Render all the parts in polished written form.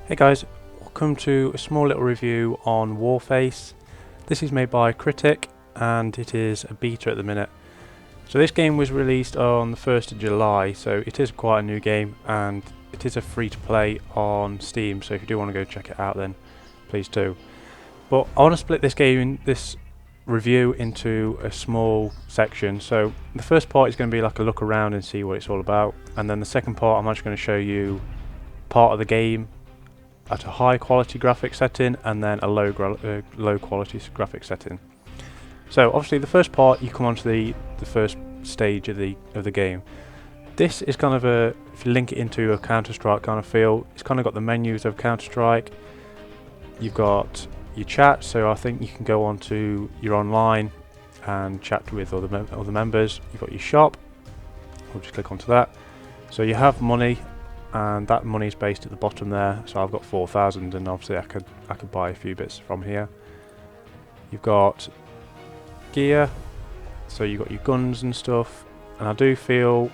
Hey guys, welcome to a small little review on WarFace. This is made by Critic and it is a beta at the minute. So this game was released on the 1st of July, so it is quite a new game and it is a free to play on Steam, so if you do want to go check it out then please do. But I want to split this review into a small section. So the first part is going to be like a look around and see what it's all about, and then the second part I'm actually going to show you part of the game at a high quality graphic setting and then a low quality graphic setting. So obviously the first part, you come onto the first stage of the game. This is kind of a, if you link it into a Counter-Strike kind of feel, it's kind of got the menus of Counter-Strike. You've got your chat, so I think you can go on to your online and chat with other members. You've got your shop, we'll just click onto that. So you have money, and that money is based at the bottom there. So I've got 4,000, and obviously I could buy a few bits from here. You've got gear, so you've got your guns and stuff, and I do feel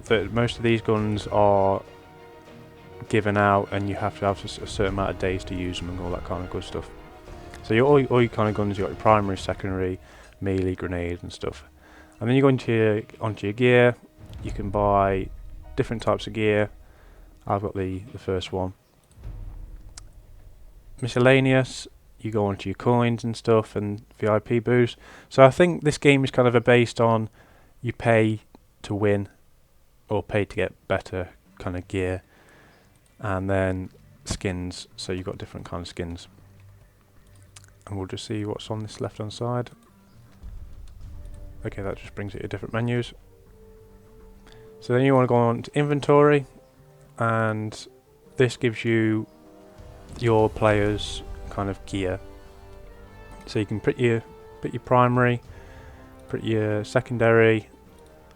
that most of these guns are given out and you have to have a certain amount of days to use them and all that kind of good stuff. So all your kind of guns, you've got your primary, secondary, melee, grenades and stuff. And then you go onto your gear. You can buy different types of gear. I've got the first one. Miscellaneous, you go onto your coins and stuff and VIP boost. So I think this game is kind of based on you pay to win or pay to get better kind of gear, and then skins, so you've got different kind of skins. And we'll just see what's on this left hand side. Okay, that just brings it to different menus. So then you want to go on to inventory, and this gives you your players kind of gear. So you can put your primary, put your secondary.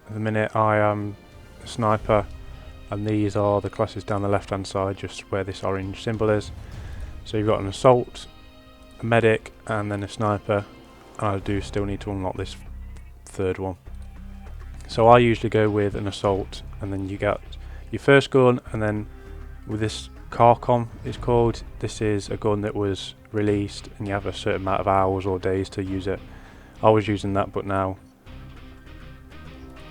At the minute I am a sniper, and these are the classes down the left hand side, just where this orange symbol is. So you've got an assault, a medic, and then a sniper, and I do still need to unlock this third one. So I usually go with an assault, and then you get your first gun, and then with this Carcom it's called, this is a gun that was released and you have a certain amount of hours or days to use it. I was using that, but now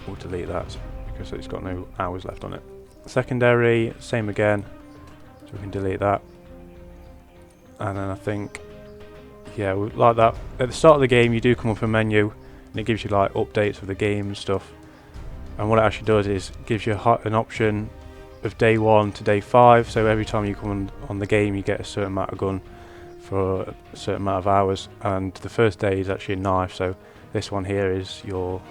we'll delete that because it's got no hours left on it. Secondary, same again, so we can delete that. And then I think, yeah, like that. At the start of the game you do come up a menu and it gives you like updates of the game and stuff, and what it actually does is gives you an option of day 1 to day 5, so every time you come on the game you get a certain amount of gun for a certain amount of hours, and the first day is actually a knife, so this one here is your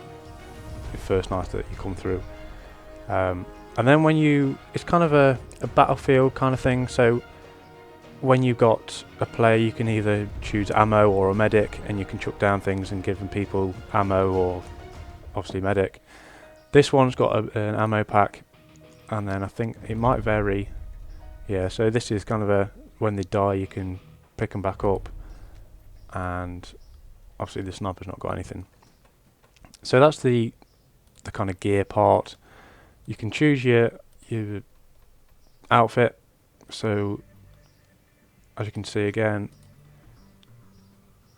first knife that you come through. And then it's kind of a battlefield kind of thing, so when you've got a player you can either choose ammo or a medic, and you can chuck down things and give them people ammo or obviously medic. This one's got an ammo pack, and then I think it might vary. Yeah, so this is kind of a, when they die you can pick them back up, and obviously the sniper's not got anything. So that's the kind of gear part. You can choose your outfit, so as you can see again,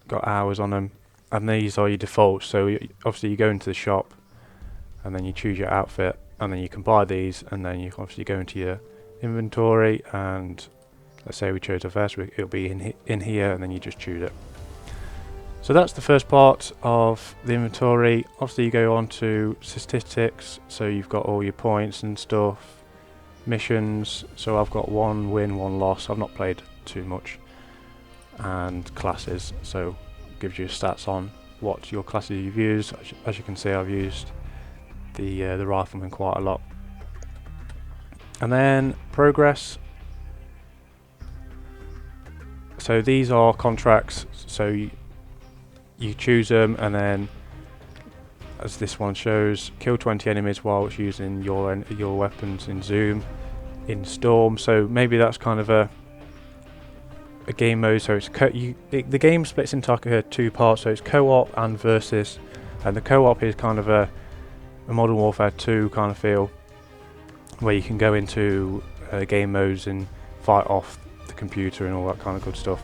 got hours on them, and these are your defaults. So obviously you go into the shop and then you choose your outfit, and then you can buy these, and then you obviously go into your inventory, and let's say we chose a vest, it'll be in here, and then you just choose it. So that's the first part of the inventory. Obviously you go on to statistics, so you've got all your points and stuff. Missions, so I've got 1 win, 1 loss, I've not played too much. And classes, so it gives you stats on what your classes you've used. As you can see, I've used the rifleman quite a lot. And then progress, so these are contracts, so you choose them, and then as this one shows, kill 20 enemies while it's using your weapons in zoom, in storm. So maybe that's kind of a game mode, so it's the game splits into like 2 parts, so it's co-op and versus, and the co-op is kind of a Modern Warfare 2 kind of feel, where you can go into game modes and fight off the computer and all that kind of good stuff.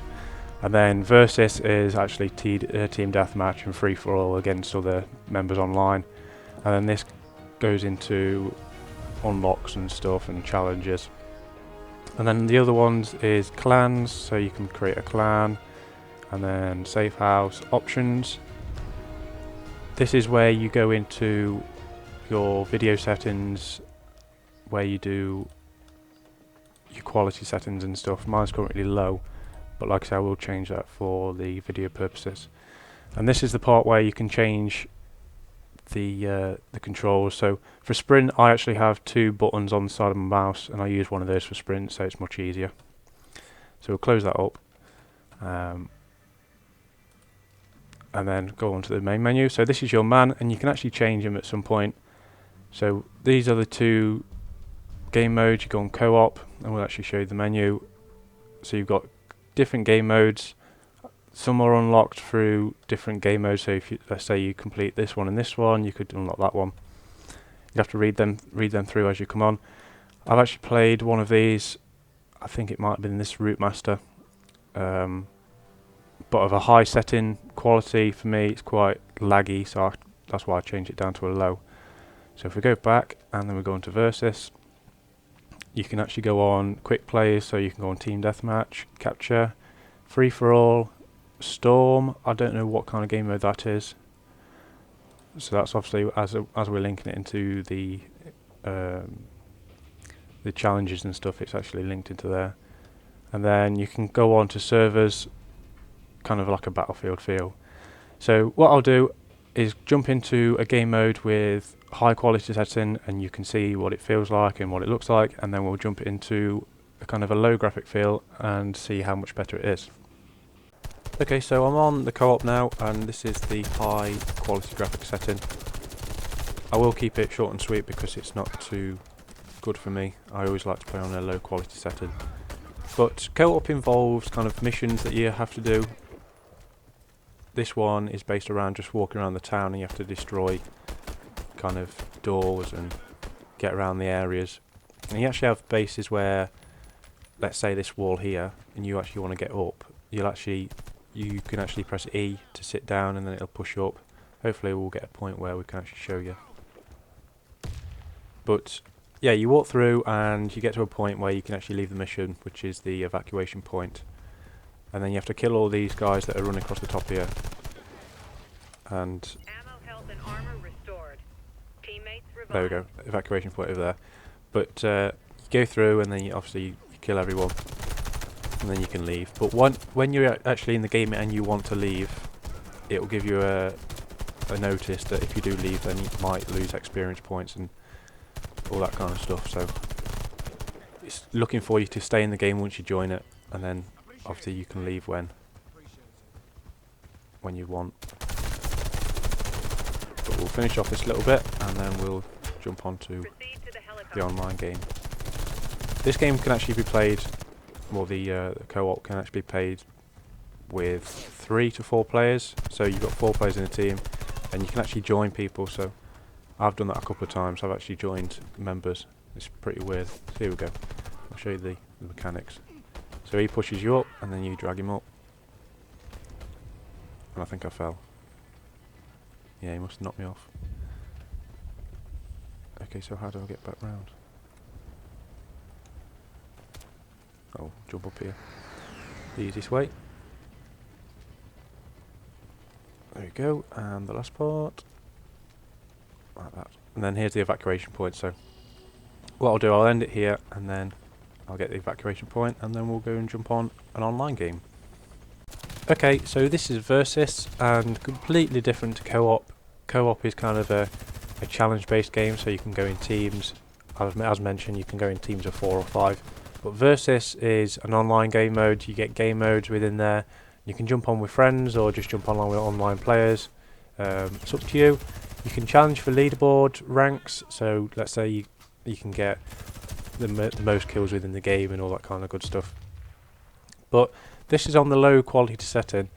And then Versus is actually team deathmatch and free for all against other members online. And then this goes into unlocks and stuff and challenges. And then the other ones is clans, so you can create a clan. And then safe house options. This is where you go into your video settings, where you do your quality settings and stuff. Mine's currently low, but like I said, I will change that for the video purposes. And this is the part where you can change the controls. So for sprint, I actually have 2 buttons on the side of my mouse, and I use one of those for sprint, so it's much easier. So we'll close that up, and then go on to the main menu. So this is your man, and you can actually change him at some point. So these are the 2 game modes. You go on co-op, and we'll actually show you the menu. So you've got different game modes. Some are unlocked through different game modes. So if you, let's say you complete this one and this one, you could unlock that one. You have to read them through as you come on. I've actually played one of these. I think it might have been this Route Master, but of a high setting quality. For me, it's quite laggy, so that's why I changed it down to a low. So if we go back and then we go into Versus, you can actually go on quick plays, so you can go on team deathmatch, capture, free for all, storm. I don't know what kind of game mode that is. So that's obviously as we're linking it into the challenges and stuff, it's actually linked into there. And then you can go on to servers, kind of like a Battlefield feel. So what I'll do is jump into a game mode with high quality setting, and you can see what it feels like and what it looks like, and then we'll jump into a kind of a low graphic feel and see how much better it is. Okay, so I'm on the co-op now, and this is the high quality graphic setting. I will keep it short and sweet because it's not too good for me. I always like to play on a low quality setting. But co-op involves kind of missions that you have to do. This one is based around just walking around the town, and you have to destroy kind of doors and get around the areas. And you actually have bases where, let's say this wall here, and you actually want to get up, you can actually press E to sit down, and then it'll push you up. Hopefully we'll get a point where we can actually show you. But yeah, you walk through and you get to a point where you can actually leave the mission, which is the evacuation point. And then you have to kill all these guys that are running across the top here. And ammo, health, and armor restored. Teammates revived. There we go, evacuation point over there. But you go through, and then you kill everyone, and then you can leave. But when you're actually in the game and you want to leave, it will give you a notice that if you do leave, then you might lose experience points and all that kind of stuff. So it's looking for you to stay in the game once you join it, and then obviously you can leave when you want. But we'll finish off this little bit, and then we'll jump onto the online game. This game can actually be played, well, the co-op can actually be played with 3 to 4 players. So you've got 4 players in a team, and you can actually join people. So I've done that a couple of times. I've actually joined members. It's pretty weird. So here we go. I'll show you the mechanics. So he pushes you up, and then you drag him up. And I think I fell. Yeah, he must have knocked me off. Okay, so how do I get back round? Oh, jump up here. The easiest way. There we go, and the last part. Like that. And then here's the evacuation point, so what I'll do, I'll end it here, and then I'll get the evacuation point, and then we'll go and jump on an online game. Okay, so this is Versus, and completely different to co-op. Co-op is kind of a challenge-based game, so you can go in teams. As mentioned, you can go in teams of 4 or 5. But Versus is an online game mode. You get game modes within there. You can jump on with friends or just jump on with online players. It's up to you. You can challenge for leaderboard ranks. So let's say you can get the most kills within the game and all that kind of good stuff. But this is on the low quality setting,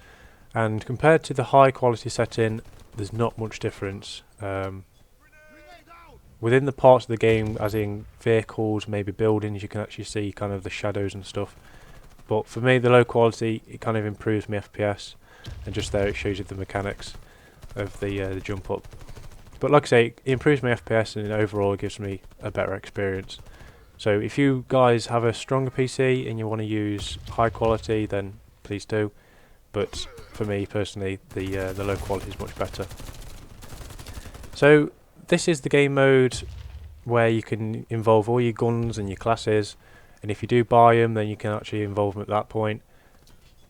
and compared to the high quality setting, there's not much difference. within the parts of the game, as in vehicles, maybe buildings, you can actually see kind of the shadows and stuff. But for me, the low quality, it kind of improves my FPS, and just there it shows you the mechanics of the jump up. But like I say, it improves my FPS and overall it gives me a better experience. So if you guys have a stronger PC and you want to use high quality, then please do. But for me personally, the low quality is much better. So this is the game mode where you can involve all your guns and your classes, and if you do buy them, then you can actually involve them at that point,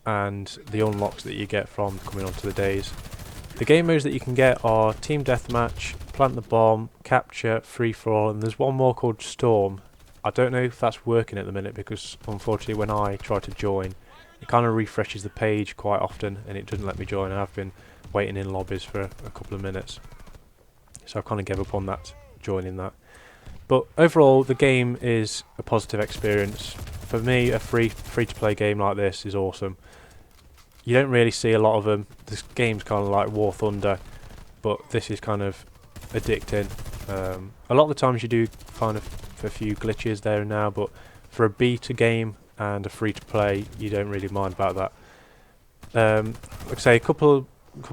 and the unlocks that you get from coming onto the days. The game modes that you can get are Team Deathmatch, Plant the Bomb, Capture, Free For All, and there's one more called Storm. I don't know if that's working at the minute because unfortunately when I try to join, it kind of refreshes the page quite often and it doesn't let me join, and I've been waiting in lobbies for a couple of minutes. So I kind of gave up on that, joining that. But overall, the game is a positive experience. For me, a free-to-play game like this is awesome. You don't really see a lot of them. This game's kind of like War Thunder, but this is kind of addicting. A lot of the times you do kind of a few glitches there and now, but for a beta game and a free-to-play, you don't really mind about that. Like I say, a couple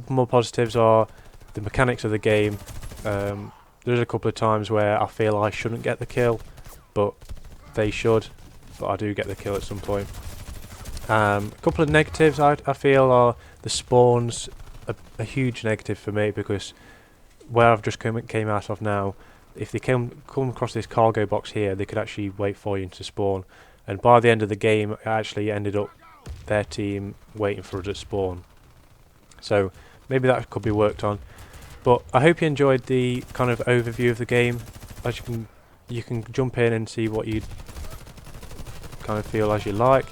more positives are the mechanics of the game. There's a couple of times where I feel I shouldn't get the kill, but they should, but I do get the kill at some point. A couple of negatives I feel are the spawns, a huge negative for me, because where I've just came out of now, if they come across this cargo box here, they could actually wait for you to spawn, and by the end of the game it actually ended up their team waiting for us to spawn. So maybe that could be worked on. But I hope you enjoyed the kind of overview of the game. As you can jump in and see what you kind of feel as you like.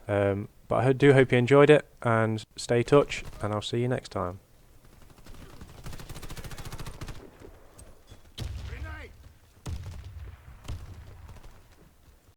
But I do hope you enjoyed it, and stay in touch, and I'll see you next time.